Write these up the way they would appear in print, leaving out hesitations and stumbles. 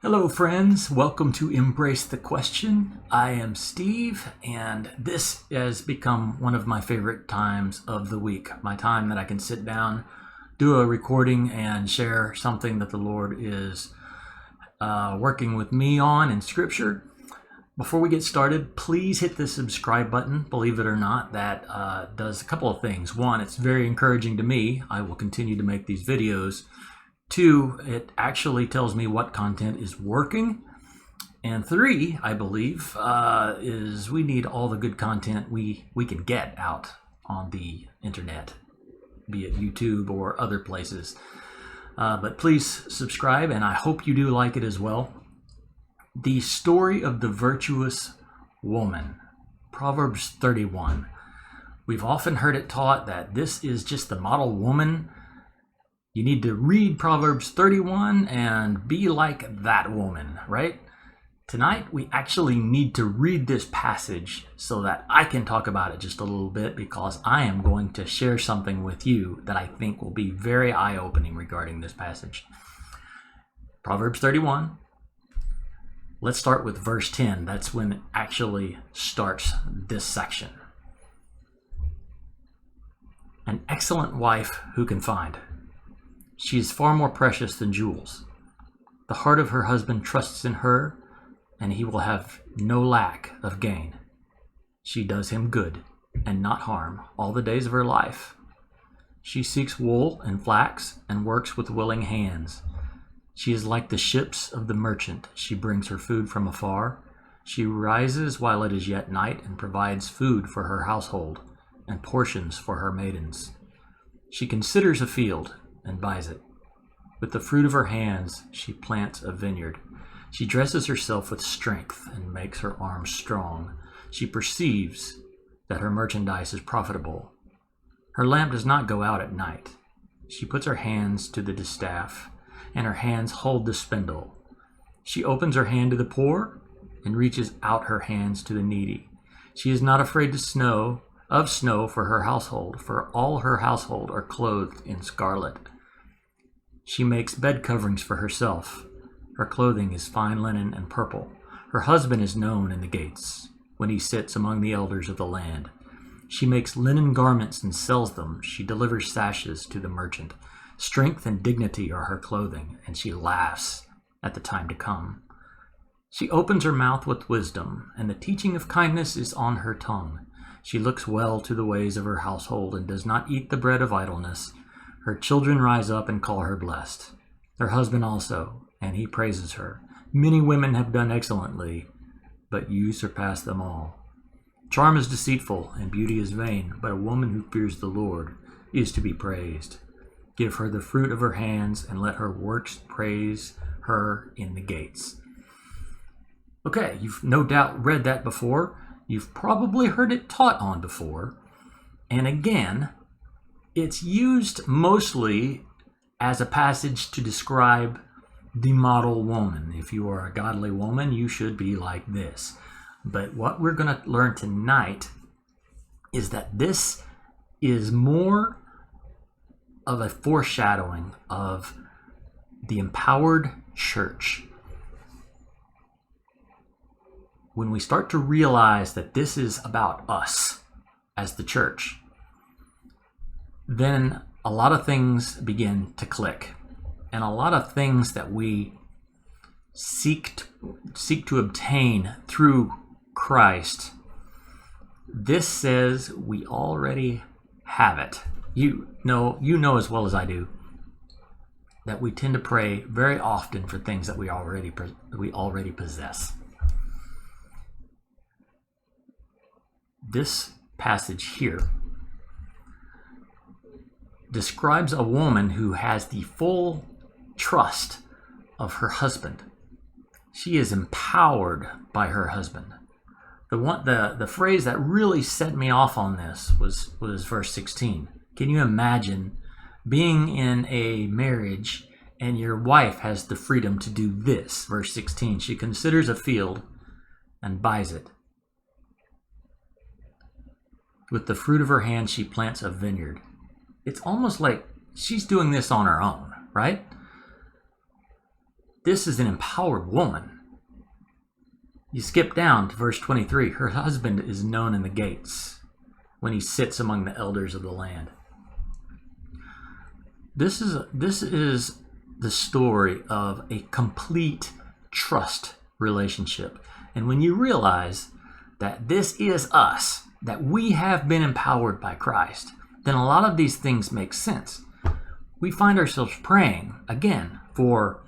Hello, friends. Welcome to Embrace the Question. I am Steve, and this has become one of my favorite times of the week. My time that I can sit down, do a recording, and share something that the Lord is working with me on in Scripture. Before we get started, please hit the subscribe button. Believe it or not, that does a couple of things. One, it's very encouraging to me. I will continue to make these videos. Two, it actually tells me what content is working. And three, I believe, is we need all the good content we can get out on the internet, be it YouTube or other places. But please subscribe, and I hope you do like it as well. The story of the virtuous woman, Proverbs 31. We've often heard it taught that this is just the model woman. You need to read Proverbs 31 and be like that woman, right? Tonight, we actually need to read this passage so that I can talk about it just a little bit, because I am going to share something with you that I think will be very eye-opening regarding this passage. Proverbs 31. Let's start with verse 10. That's when it actually starts this section. An excellent wife who can find? She is far more precious than jewels. The heart of her husband trusts in her, and he will have no lack of gain. She does him good and not harm all the days of her life. She seeks wool and flax and works with willing hands. She is like the ships of the merchant. She brings her food from afar. She rises while it is yet night and provides food for her household and portions for her maidens. She considers a field and buys it. With the fruit of her hands, she plants a vineyard. She dresses herself with strength and makes her arms strong. She perceives that her merchandise is profitable. Her lamp does not go out at night. She puts her hands to the distaff, and her hands hold the spindle. She opens her hand to the poor and reaches out her hands to the needy. She is not afraid of snow for her household, for all her household are clothed in scarlet. She makes bed coverings for herself. Her clothing is fine linen and purple. Her husband is known in the gates, when he sits among the elders of the land. She makes linen garments and sells them. She delivers sashes to the merchant. Strength and dignity are her clothing, and she laughs at the time to come. She opens her mouth with wisdom, and the teaching of kindness is on her tongue. She looks well to the ways of her household and does not eat the bread of idleness. Her children rise up and call her blessed. Her husband also, and he praises her. Many women have done excellently, but you surpass them all. Charm is deceitful and beauty is vain, but a woman who fears the Lord is to be praised. Give her the fruit of her hands, and let her works praise her in the gates. Okay, you've no doubt read that before. You've probably heard it taught on before. And again, it's used mostly as a passage to describe the model woman. If you are a godly woman, you should be like this. But what we're going to learn tonight is that this is more of a foreshadowing of the empowered church. When we start to realize that this is about us as the church, then a lot of things begin to click. And a lot of things that we seek to obtain through Christ, this says we already have it. You know as well as I do that we tend to pray very often for things that we already possess. This passage here describes a woman who has the full trust of her husband. She is empowered by her husband. The phrase that really set me off on this was verse 16. Can you imagine being in a marriage and your wife has the freedom to do this? Verse 16, she considers a field and buys it. With the fruit of her hand, she plants a vineyard. It's almost like she's doing this on her own, right? this is an empowered woman. You skip down to verse 23. Her husband is known in the gates when he sits among the elders of the land. This is the story of a complete trust relationship. And when you realize that this is us, that we have been empowered by Christ, then a lot of these things make sense. We find ourselves praying, again, for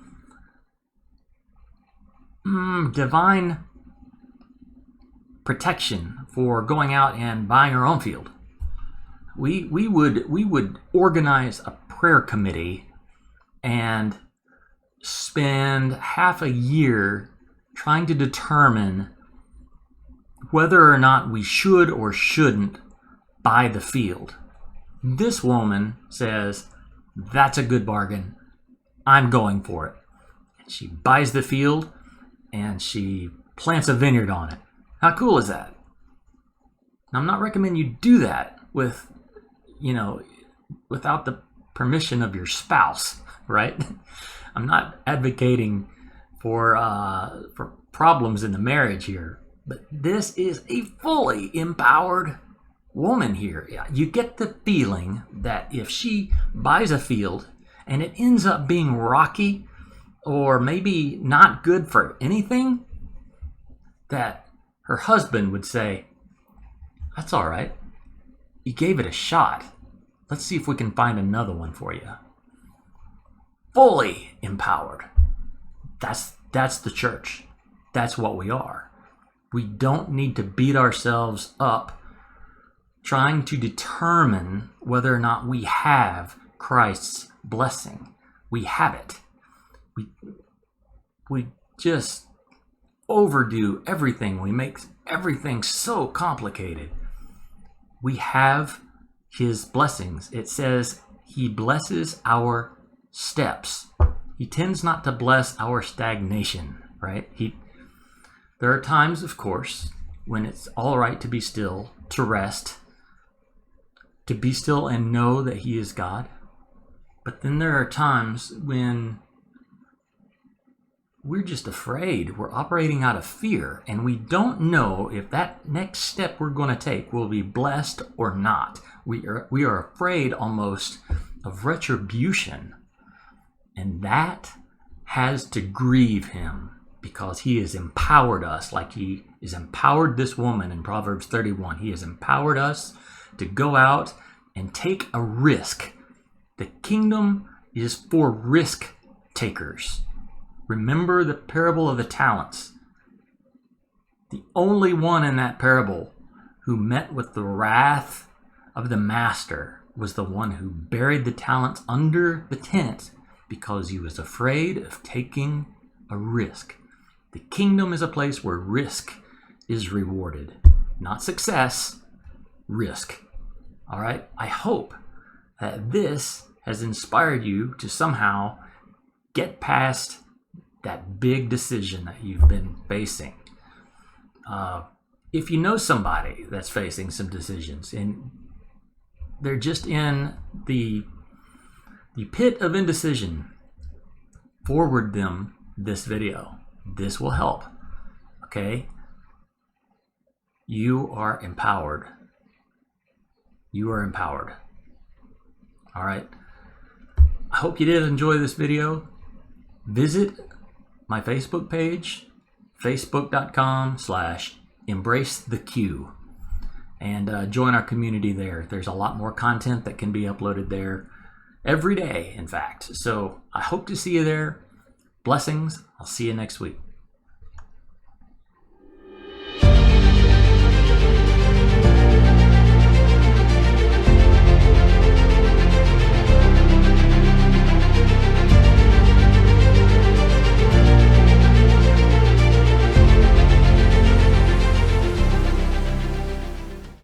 divine protection for going out and buying our own field. We would organize a prayer committee and spend half a year trying to determine whether or not we should or shouldn't buy the field. This woman says, that's a good bargain. I'm going for it. She buys the field and she plants a vineyard on it. How cool is that? Now, I'm not recommending you do that without the permission of your spouse, right? I'm not advocating for problems in the marriage here, but this is a fully empowered woman here. You get the feeling that if she buys a field and it ends up being rocky or maybe not good for anything, that her husband would say, that's all right. You gave it a shot. Let's see if we can find another one for you. Fully empowered. That's the church. That's what we are. We don't need to beat ourselves up trying to determine whether or not we have Christ's blessing. We have it. We just overdo everything. We make everything so complicated. We have his blessings. It says he blesses our steps. He tends not to bless our stagnation, right? There are times, of course, when it's all right to be still, to rest, to be still and know that he is God. But then there are times when we're just afraid. We're operating out of fear, and we don't know if that next step we're going to take will be blessed or not. We are afraid almost of retribution, and that has to grieve him because he has empowered us like he has empowered this woman in Proverbs 31. He has empowered us to go out and take a risk. The kingdom is for risk takers. Remember the parable of the talents. The only one in that parable who met with the wrath of the master was the one who buried the talents under the tent because he was afraid of taking a risk. The kingdom is a place where risk is rewarded, not success, risk. All right? I hope that this has inspired you to somehow get past that big decision that you've been facing. If you know somebody that's facing some decisions and they're just in the pit of indecision, forward them this video. This will help. Okay? You are empowered. You are empowered. All right? I hope you did enjoy this video. Visit my Facebook page, facebook.com/embracetheq, and join our community there. There's a lot more content that can be uploaded there every day, in fact. So I hope to see you there. Blessings. I'll see you next week.